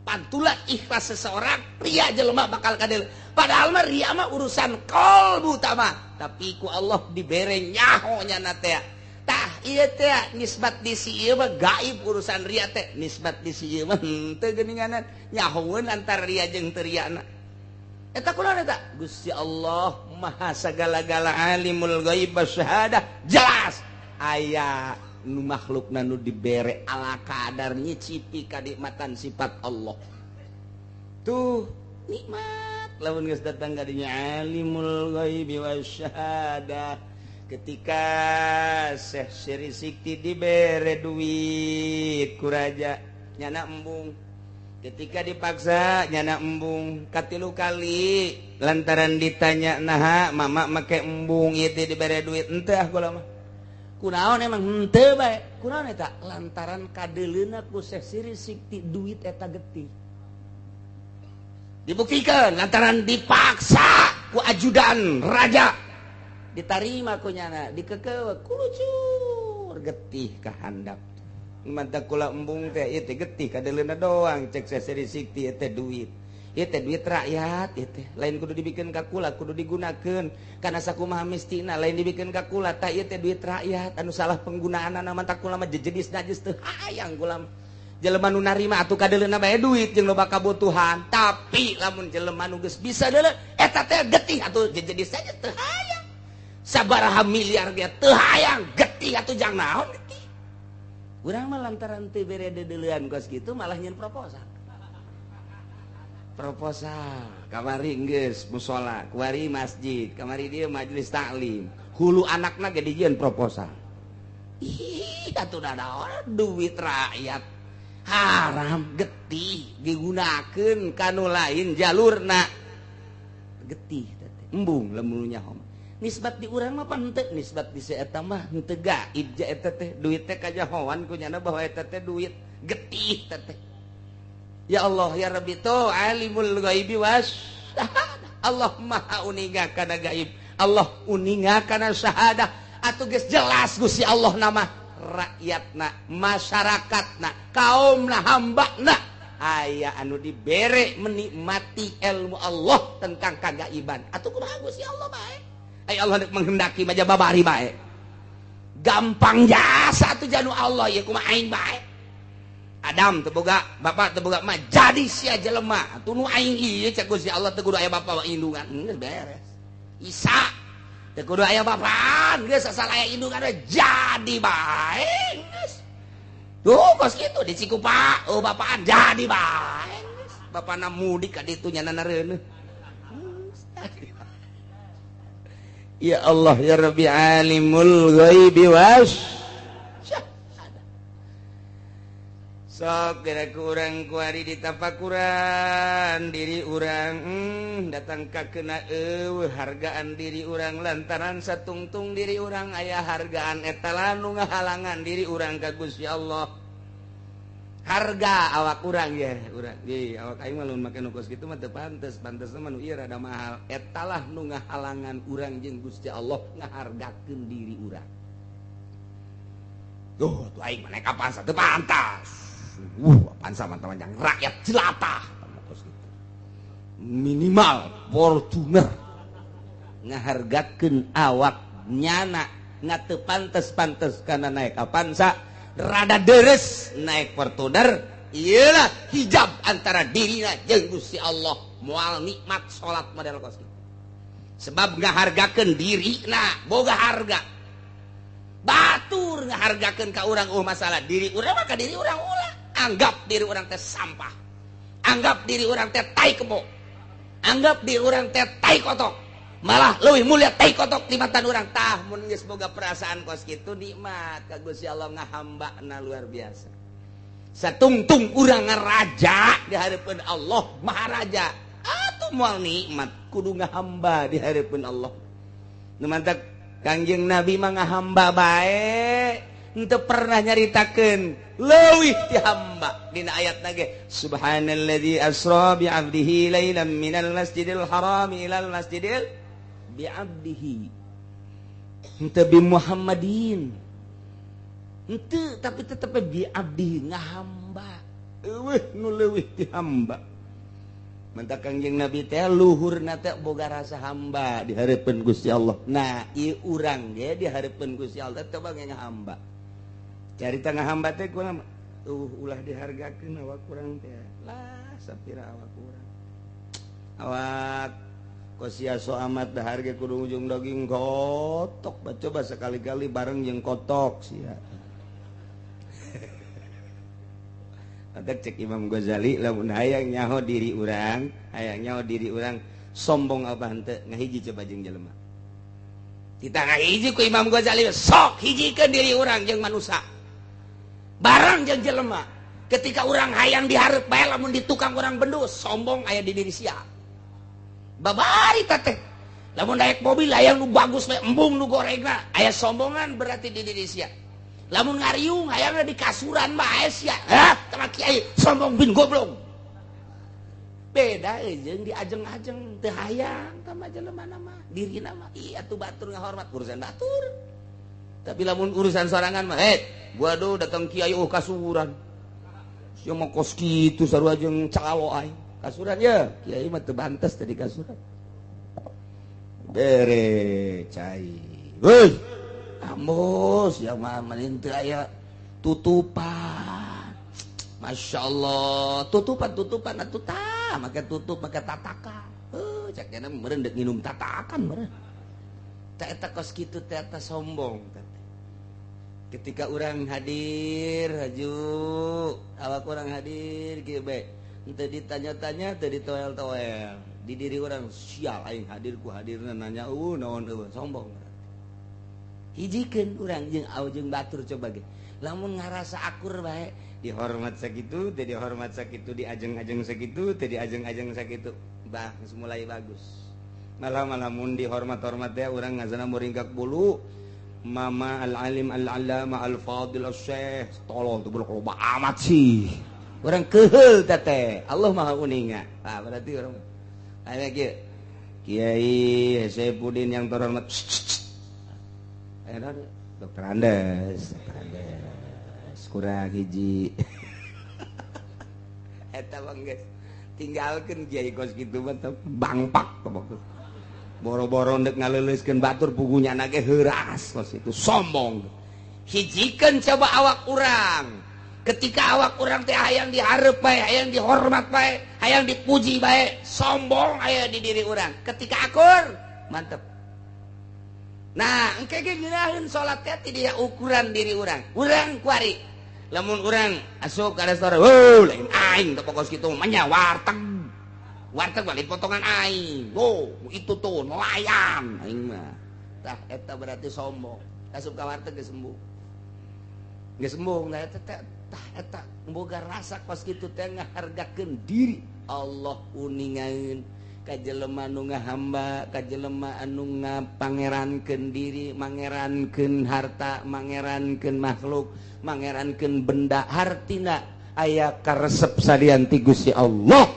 pantulah ikhlas seseorang ria jelema bakal kadeuleu padahal mah ria mah urusan qalbu tama tapi ku Allah dibere nyaho nyana teh tah ieu teh nisbat di si ieu mah gaib urusan ria teh nisbat di si ieu mah teu geuninganan nyahoeun antara ria jeung teu riana eta kunaon eta Gusti Allah maha sagala-gala alimul ghaib wasyahadah jelas aya nu makhlukna nu dibere ala kadar nyicipi kanikmatan sifat Allah tuh nikmat lamun geus datang ka dinya alimul ghaib wasyahadah ketika Syekh Syeri Sikti dibere duit ku raja nyana embung ketika dipaksa nyana embung katilu kali lantaran ditanya naha mama make embung ieu teh dibere duit henteu ah kula mah kunaon emang henteu bae kunaon eta lantaran kadeuleuna ku Syekh Syeri Sikti duit eta getih dibuktikan lantaran dipaksa ku ajudan raja ditarima ku nyana dikekeuweuk kulucur getih ka handap mantap kula embung teh ieu teh getih kadeuleuna doang cek Syekh Sikti ieu teh duit rakyat ieu teh lain kudu dibikeun ka kula kudu digunakeun kana sakumaha mistina lain dibikeun ka kula tah ieu teh duit rakyat anu salah penggunaanna mantap kula mah jejenis najis teu hayang kula jelema nu narima atuh kadeuleuna bae duit jeung loba kabutuhan tapi lamun jelema nu geus bisa deuleu eta teh getih atuh jejenis najis teu hayang sabaraha miliar ge teu hayang getih atuh jang naon getih urang mah lantaran teu bere deuleuan kos kitu malah nyeun proposal kamari geus mushola kuari masjid kamari dieu majelis taklim hulu anakna ge dijieun proposal ih atuh dadaon duit rakyat haram getih digunakeun kanu lain jalurna getih teh embung lamun nyaho nisbat di urang mah henteu nisbat di si eta mah henteu gaib ja eta teh duit teh kajahoan ku nyana bahwa eta teh duit getih teh ya Allah ya Rabbi to alimul ghaibi wasyahadah Allah maha uninga kana gaib Allah uninga kana syahadah atuh geus jelas Gusti Allah nama rakyatna masyarakatna kaumna hambana aya anu dibere menikmati ilmu Allah tentang kagaiban atuh kumaha Gusti Allah bae ai Allah menghendaki maja babari bae gampang jasa tuh janu Allah ya kumaha aing bae Adam teu boga bapak teu boga mah jadi sia jelema atuh nu aing ieu cek Gusti Allah teu kudu aya bapa indungan geus beres Isa teu kudu aya bapaan geus asal aya indungan jadi bae geus tuh kos kitu di Cikupa oh bapaan jadi bae geus bapana mudik ka ditu nyanana reuneuh ya Allah ya Rabbi alimul ghaibi was sok kira kurang kuari ditapakuran diri urang datang ka kena hargaan diri urang lantaran satungtung diri urang aya hargaan eta nu ngahalangan diri urang ka Gusti Allah harga awak urang ya urang ge awak aing mah lamun make nu kos kitu mah teu pantes pantesna mah nu ieu rada mahal eta lah nu ngahalangan urang jeung Gusti Allah ngahargakeun diri urang tuh aing mah naik kapan teu pantas pansa teman-teman yang rakyat jelata minimal Fortuner ngahargakeun awak nyana ngate pantes karena naik kapansa rada deres naik Fortuner iyalah hijab antara dirinya jeung Gusti Allah moal nikmat salat model kos sebab ngahargakeun dirina boga harga batur ngahargakeun ka urang masalah diri urang mah ka diri urang ulah anggap diri orang teh sampah anggap diri orang teh tai kebo anggap diri orang teh tai kotok malah leuwih mulia tai kotok di mata urang tah mun geus boga perasaan kos kitu nikmat ka Gusti Allah ngahambana luar biasa satungtung urang ngaraja di hareupeun Allah maharaja atuh moal nikmat kudu ngahamba di hareupeun Allah nu mantap Kangjeng Nabi mah ngahamba bae henteu pernah nyaritakeun leuwih ti hamba dina ayat nage subhanalladzi asra bi 'abdihi lailan minal masjidil haram ilal masjidil bi 'abdihi henteu bi Muhammadin henteu tapi tetep bi 'abdihi ngahamba eueuh nu leuwih ti hamba mantap Kangjeng Nabi teh luhurna teh boga rasa hamba di hareupeun Gusti Allah nah ieu urang ge di hareupeun Gusti Allah teh coba ngahamba cari tengah hamba teh kumaha ulah dihargakeun awak urang teh lah sapira awak urang awak kosia so amat dahar ge kudu ujung daging kotok coba sekali-kali bareng jeung kotok sia ada cek Imam Ghazali lamun hayang nyaho diri urang sombong apa henteu ngahiji coba jeung jelema kita ngahiji ku Imam Ghazali sok hijikeun diri urang jeung manusia barang jeung jelema ketika urang hayang dihareup bae lamun di tukang urang bendus sombong aya di diri sia babari teh lamun daek mobil hayang nu bagus we embung nu gorengna aya sombongan berarti di diri sia lamun ngariung hayangna di kasuran bae sia hah tah kiai sombong bin goblok beda jeung di ajeng-ajeng teu hayang tah jelema mah dirina mah ieu atuh batur ngahormat urusan batur tapi lamun urusan sorangan mah waduh datang kiai kasuran sia mah kos kitu sarua jeung calo aing kasuran ya kiai mah teu bantes tadi kasuran bere cai heuh ambos ya mah mending teu aya tutupan Masya Allah tutupan atuh tah make tutup make tataka cek cenah meureun deuk nginum tatakan meureun teh eta kos kitu teh eta sombong ketika orang hadir haju awak orang hadir kieu bae henteu ditanya-tanya teu ditoel-toel di diri orang sial aing hadir ku hadirna nanya naon sombong hijikeun urang jeung batur coba ge lamun ngarasa akur bae dihormat sakitu teu dihormat sakitu diajeng-ajeng sakitu teu diajeng-ajeng sakitu bah geus mulai bagus malah mun dihormat-hormat teh urang ngazana muringkak bulu Mama al-alim al-allama al-fadil al-syekh tolong tuh loba amat sih orang keheul teh Allah maha uninga berarti orang aya kieu Kiai Saifuddin yang terhormat dokter Andes kurang hiji eta mah geus tinggalkeun kiai kos kitu mah bangpak boro-boro ndek ngaleuleuskeun batur pugunyana ge heuras kos itu sombong. Hijikeun coba awak urang. Ketika awak urang teh hayang dihareup bae, hayang dihormat bae, hayang dipuji bae, sombong aya di diri urang. Ketika akur, mantep. Nah, engke ge ngeunaheun salat teh ti dia ukuran diri urang. Urang kuari. Lamun urang asup ka restoran, "Wow, lain aing teu pokos kitu, manya warteg." Warteg balik potongan aing. Oh, itu tuh nelayan aing mah. Tah eta berarti sombong. Asup ka warteg geus sembuh. Geus sembuh nah eta tah eta boga rasa kos kitu teh ngahargakeun diri. Allah uningaeun ka jelema nu ngahamba, ka jelema anu ngapangerankeun diri, mangerankeun harta, mangerankeun makhluk, mangerankeun benda, hartina aya karesep salian ti Gusti Allah.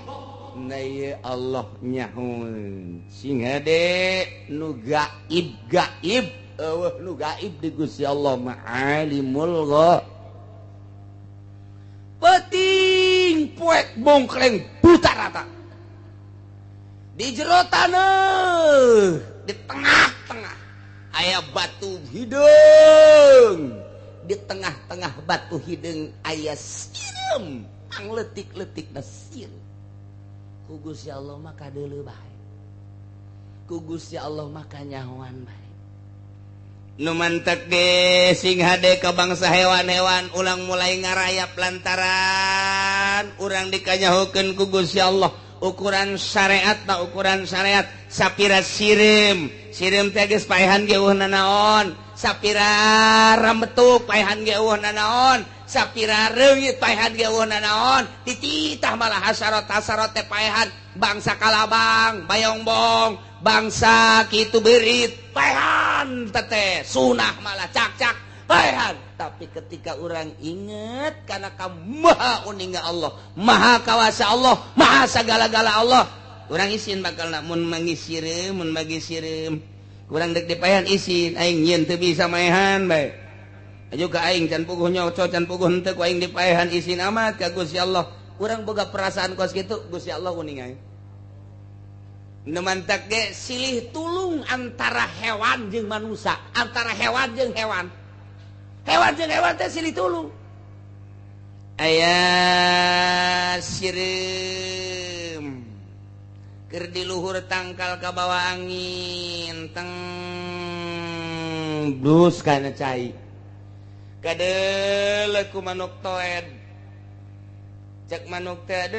Na ieu Allah nyahoeun sing hade nu gaib eueuh nu gaib di Gusti Allah ma'alimul ghaib. Peuting poek bongkleng buta rata di jero taneuh di tengah-tengah aya batu hideung, di tengah-tengah batu hideung aya sireum pangletik-letikna sieun. Ku Gusti Allah mah kadeuleu bae, ku Gusti Allah mah kanyahoan bae. Nu mantek ge sing hade ka bangsa hewan-hewan ulang mulai ngarayap lantaran urang dikanyahokeun ku Gusti Allah. Ukuran syariat tak ukuran syariat sapira sireum teh geus paehan ge eueuhna naon, sapira rambetuk paehan ge eueuhna naon, sapira reungit paehan ge eueuhna naon, dititah malah hasarot teh paehan bangsa kalabang bayongbong bangsa kitu beurit paehan teteh sunah malah cak-cak paehan. Tapi ketika orang inget karena kamu maha uninga Allah, maha kawasa Allah, maha segala-gala Allah, orang isin bakal mun mangisireum mun magisireum urang dek dipaehan isin aing nyeun teu bisa maehan bae juga aing can puguh nyoco can puguh henteu ku aing dipaehan isin amat ka Gusti Allah. Urang boga perasaan kos kitu Gusti Allah uningan. Nu mantak ge silih tulung antara hewan jeung manusia, antara hewan jeung hewan. Hewan jeung hewan teh silih tulung. Aya sireum keur di luhur tangkal ka bawah angin teng blus kana cai. Kadeuleuh ku manuk toed. Cek manuk teh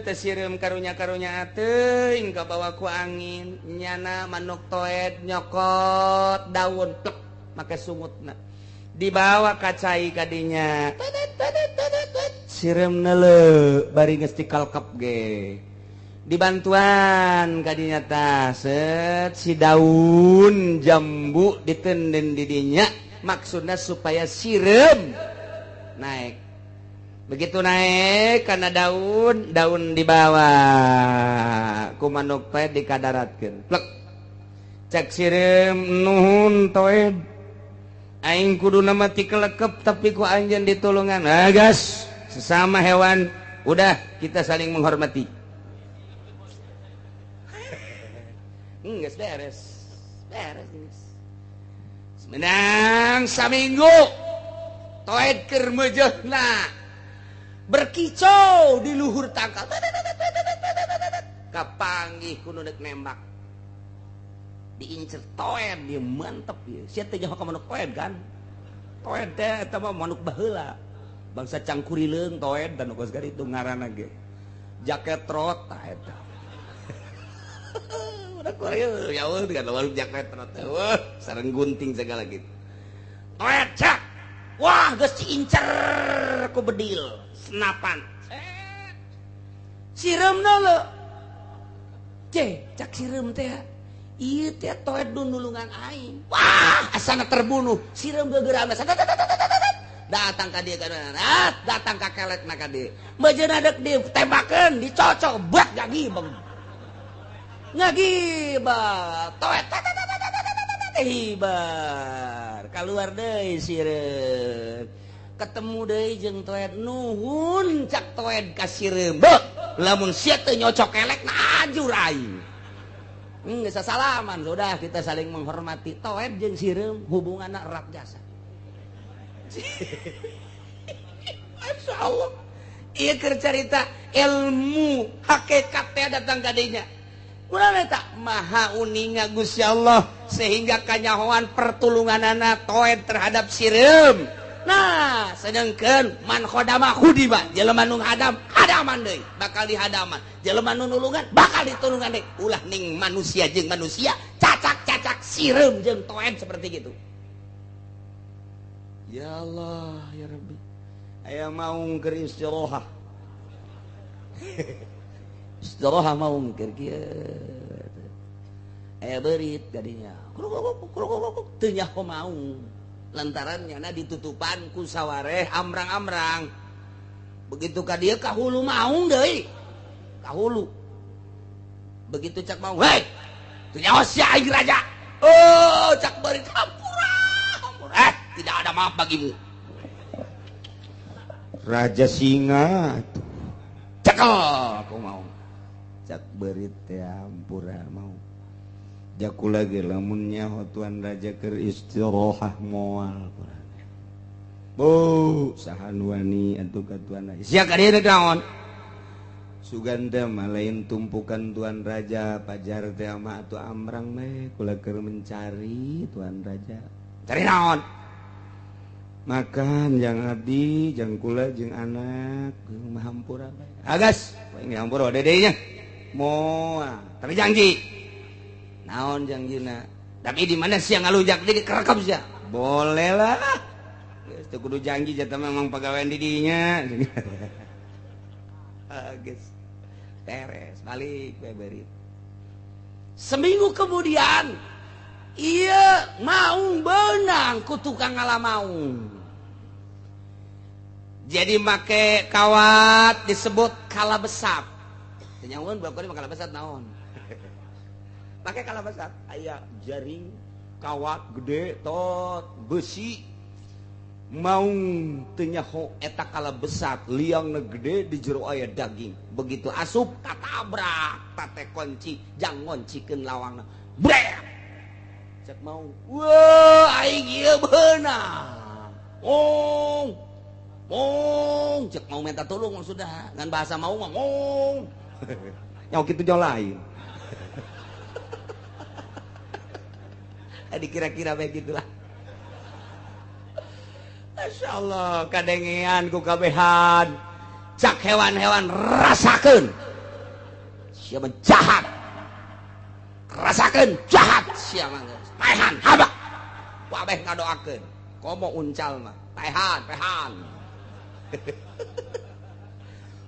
teh sireum karunya-karunya teuing ka bawah ku angin. Nyana manuk toed nyokot daun plek make sungutna. Dibawa ka cai kadinya. Sireum neuleuh bari geus dikalkep ge. Dibantuan kadinya tah set si daun jambu ditenden di dinya maksudna supaya sireum naik. Begitu naik karena daun dibawa ku manuk toed dikadaratkeun plek. Cek sireum nuhun toed aing kuduna mah ti kelekep tapi ku anjeun ditulungan. Gas sesama hewan udah kita saling menghormati. Geus beres menang saminggu toed keur meujeuhna berkicau di luhur tangkal kapanggih ku nu deuk nembak diincer toed dia mantep ya sia teh nyaho ka manuk toed kan toed teh eta mah manuk baheula bangsa cangkurileung toed dan geus gari itu ngaranna ge jaket trot tah eta udah korea ya eueuh dengan manuk jaket trot teh sareng gunting segala gitu toed cak wah geus diincer ku bedil senapan sireumna leuh cak sireum teh ieu teh toed nu nulungan aing wah asana terbunuh sireum gegeurana datang ka dieu kana datang ka kelekna ka dieu bejeuna deuk ditembakeun dicocok bak ngagibeng toed hibar keluar deui sireum ketemu deui jeung toed nuhun cak toed ka sireum lamun sia teu nyocok elek na ajur aing geus salaman sudah kita saling menghormati toed jeung sireum hubunganna erat jasa masyaallah ieu keur carita ilmu hakikat teh datang ka dinya urang eta maha uninga Gusti Allah sehingga kanyahoan pertulunganana toed terhadap sireum. Nah, sedangkeun man khodama khudiba, jelema nu hadam, hadaman deui, bakal dihadaman. Jelema nu nulungan bakal ditulungan deui. Ulah ning manusia jeung manusia, cacak-cacak sireum jeung toed seperti gitu. Ya Allah, ya Rabbi. Aya maung keur istirahah. Istirahah maung keur kieu. Aya beurit kadinya. Teu nyaho maung. Lantarannya ditutupan ku sawareh amrang-amrang begitu ka dieu ka hulu maung deui ka hulu begitu cak maung hei teu nyaho sia aing raja oh cak beurit hampura tidak ada maaf bagimu raja singa cekel ku maung cak beurit teh hampura maung jaku lagi lamun nyaho tuan raja keur istirahah moal bu sahan wani atuh ka tuan raja sia ka dieu naon suganda mah lain tumpukan tuan raja pajar teh mah atuh amrang meh kula keur mencari tuan raja cari naon makan jang abdi jang kula jeung anak mah hampura bae agas we hampura deui nya moal tapi janji naon jangjina tapi di mana siang ngalujak di kerekam sia boleh lah geus teu kudu janji jata memang pagawean di dinya geus beres balik bae beurit seminggu kemudian iya maung beunang ku tukang ngalamaung jadi make kawat disebut kalabesat teu nyahoan bapak mah kalabesat naon pakai kalabasat aya jaring kawat gede tot besi maung teu nyaho eta kalabesat liangna gede di jero aya daging begitu asup katabrak tate kunci jang ngoncikeun lawangna brek cek maung wah aing ieu beunang mong cek mau minta tolong sudah ngan bahasa maung mah mong nyaho kitu jauh lain dikira-kira begitulah. Masya Allah kadengean ku kabehan cak hewan-hewan rasakeun siapa jahat rasakeun jahat siapa paehan habak wabeh ngadoakeun komo uncal mah paehan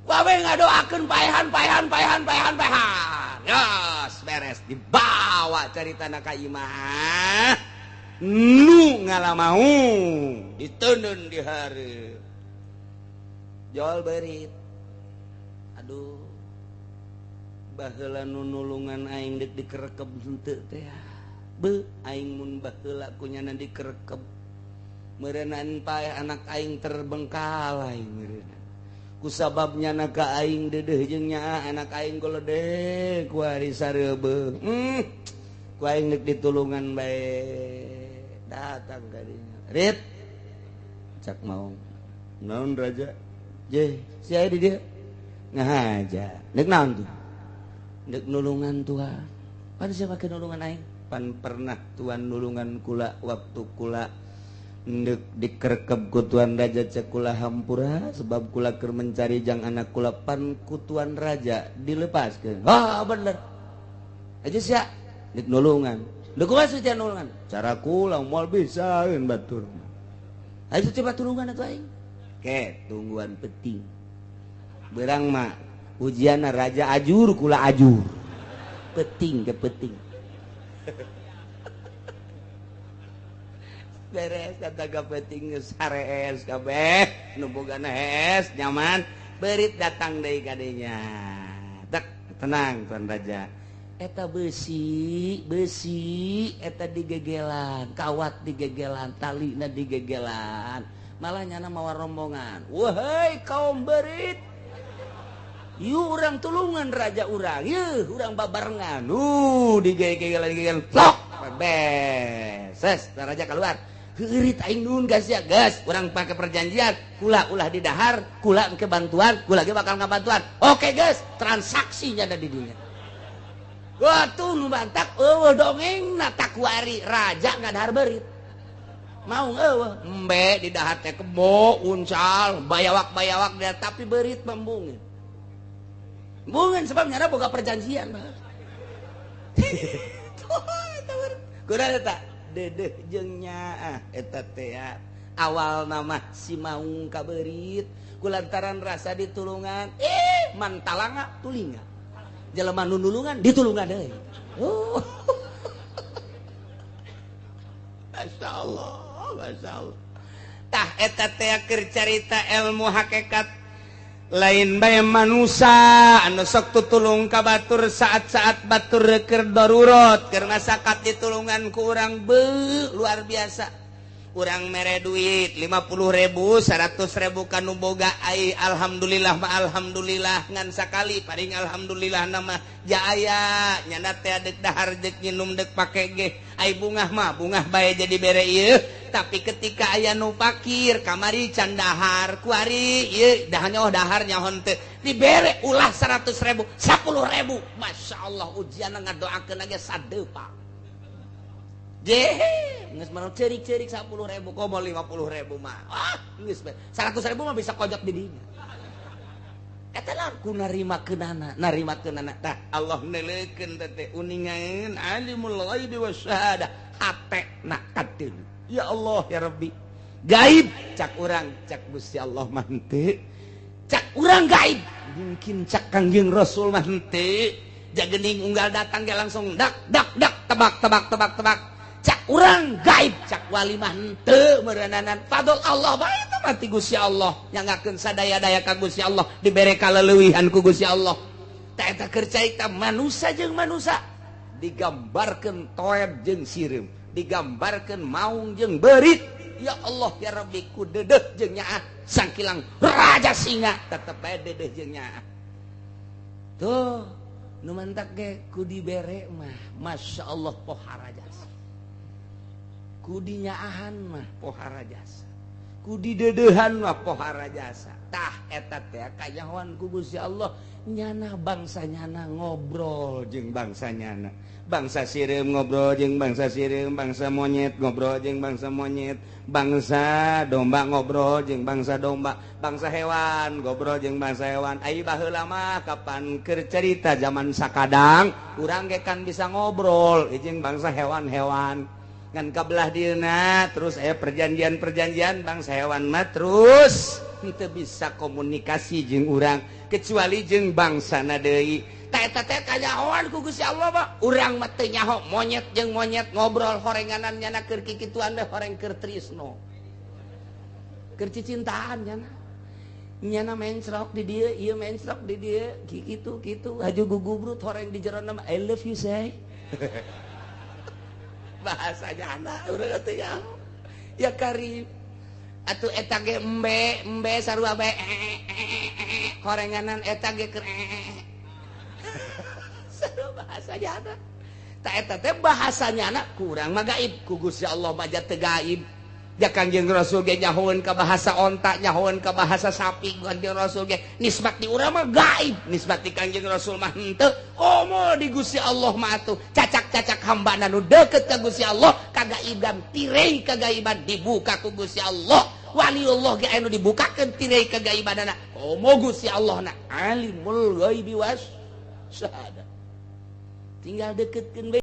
wabeh ngadoakeun paehan yes beres dibawa caritana ka imah nu ngalamaung diteundeun di hareup jol beurit aduh baheula nu nulungan aing deuk dikerekeb henteu teh beuh aing mun baheula kunyana dikerekeb meureunana paeh anak aing terbengkalai meureunana kusababnya naka aing dedeh jeung nya anak aing goledeg ku ari sareubeung ku aing deuk ditulungan bae datang ka dinya rit cak maung naon raja je si aya di dieu ngahaja deuk naon tuh deuk nulungan tuan pan sia make nulungan aing pan pernah tuan nulungan kula waktu kula ndek dikerekeb ku tuan raja cek kula hampura sebab kula keur mencari jang anak kula pan ku tuan raja dilepaskeun bener aja sia dik nulungan deuk kumaha sia nulungan cara kula moal bisaeun batur aja coba tulungan atuh aing ke tungguan penting beurang mah ujianna raja ajur kula ajur penting ke penting beres kata gapeting geus harees kabeh nu bogana hees nyaman beurit datang deui ka dinya tek tenang tuan raja eta besi eta digegelan kawat digegelan talina digegelan malah nyana mawa rombongan wahai kaum berit yuk urang tulungan raja urang yeuh urang babarengan digegelan plok beses raja keluar heurit aing nuhun gas ya gas urang pake perjanjian kula ulah di dahar kula engke bantuan kula ge bakal ngabantuan oke gas transaksinya ada di dinya wah tuh nu bantak eueuh dongengna takwari raja ngadahar beurit mau eueuh embe di dahar teh kebo uncal bayawak dia tapi beurit membungin sebab nyana boga perjanjian mah kunaon eta dedeh jeung nyaah eta teh awal nama si maung ka beurit kulantaran rasa ditulungan mantalanga tulinga jelema nu nulungan ditulungan deui masyaallah tah eta teh keur carita ilmu hakikat lain bae manusia anu sok tutulung ka batur saat-saat batur keur darurat keur masakat ditulungan ku urang luar biasa urang mere duit 50.000 100.000 kanu boga ai alhamdulillah ngan sakali paring alhamdulillah nama jaaya nyana teh deuk dahar deuk nginum deuk pake ge ai bungah bae jadi bere ieu tapi ketika aya nu fakir kamari can dahar kuari ieu dahar nyaho teu dibere ulah 100.000 10.000 masyaallah ujian ngadoakeun ge sadeupa geus mah ceurik-ceurik 10.000 komo 50.000 mah geus 100.000 mah bisa kojok di dinya eta lah ku narimakeunana tah Allah neleukeun teh uningaeun alimul ghaibi wasyahadah hatena kadeun ya Allah ya Rabbi gaib cak urang cak Gusti Allah mah henteu cak urang gaib mungkin cak Kangjeng Rasul mah henteu jagening unggal datang ge langsung dak tebak cak urang gaib cak wali mah henteu meureunanan fadl Allah bae eta mah ti Gusti Allah nyangakeun sadaya-daya ka Gusti Allah dibere kaleuweuhan ku Gusti Allah tah eta keur carita manusia jeung manusia digambarkeun toeb jeung sireum digambarkeun maung jeung beurit ya Allah ya Rabbi ku dedeh jeung nyaah sangkilang raja singa tetep bae dedeh jeung nyaah tuh nu mantak ge ku dibere mah masyaallah pohara jasa ku dinyaahan mah pohara jasa ku didedeuhan mah pohara jasa tah eta teh kanyahoan ku Gusti Allah nyana bangsa nyana ngobrol jeung bangsa nyana bangsa sireum ngobrol jeung bangsa sireum bangsa monyet ngobrol jeung bangsa monyet bangsa domba ngobrol jeung bangsa domba bangsa hewan ngobrol jeung bangsa hewan ai baheula mah kapan keur carita zaman sakadang urang ge kan bisa ngobrol jeung bangsa hewan-hewan ngan kabelah dieuna terus aya perjanjian bangsa hewan mah terus henteu bisa komunikasi jeung urang kecuali jeung bangsana deui tah eta teh kanyahoan ku Gusti Allah mah urang mah teu nyaho monyet jeung monyet ngobrol horenganan nyana keur kikituan teh horeng keur trisno keur cicintaan nyana mencrok di dieu ieu mencrok di dieu kitu haju gugubrut horeng di jero nama I love you say bahasanya anak urang teh ya karim atuh eta ge embe sarua bae horenganan eta ge keur sarua bahasanya anak ta eta teh bahasanya anak kurang mah gaib ku Gusti Allah mah teu gaib ja Kangjeng Rasul ge nyahoeun ka bahasa onta nyahoeun ka bahasa sapi Kangjeng Rasul ge nisbat di urang mah gaib nisbat di Kangjeng Rasul mah henteu komo di Gusti Allah mah atuh cacak-cacak hambana nu deukeut ka Gusti Allah kagaiban tirai kagaiban dibuka ku Gusti Allah waliullah ge anu dibukakeun tirai kagaibanana komo Gusti Allah na alimul ghaibi was syahadah tinggal dekeutkeun